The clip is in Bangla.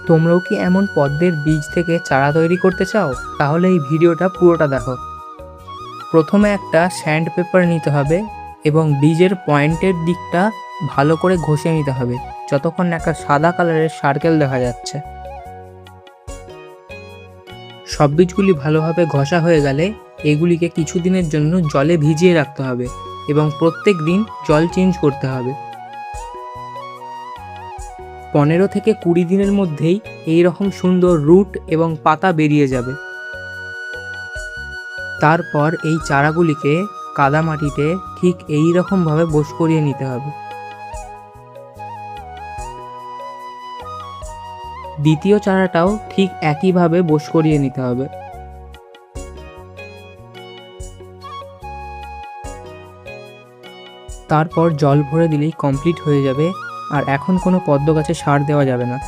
তোমরাও কি এমন পদ্মের বীজ থেকে চারা তৈরি করতে চাও? তাহলে এই ভিডিওটা পুরোটা দেখো। প্রথমে একটা স্যান্ড পেপার নিতে হবে এবং বীজের পয়েন্টের দিকটা ভালো করে ঘষে নিতে হবে যতক্ষণ না একটা সাদা কালারের সার্কেল দেখা যাচ্ছে। সব বীজগুলি ভালোভাবে ঘষা হয়ে গেলে এগুলিকে কিছুদিনের জন্য জলে ভিজিয়ে রাখতে হবে এবং প্রত্যেক দিন জল চেঞ্জ করতে হবে। 15 থেকে 20 দিনের মধ্যেই এই রকম সুন্দর রুট এবং পাতা বেরিয়ে যাবে। তারপর এই চারাগুলিকে কাদা মাটিতে ঠিক এই রকমভাবে বোস করিয়ে নিতে হবে। দ্বিতীয় চারাটাও ঠিক একইভাবে বোস করিয়ে নিতে হবে। তারপর জল ভরে দিলেই কমপ্লিট হয়ে যাবে, আর এখন কোনো পদ্ম গাছে সার দেওয়া যাবে না।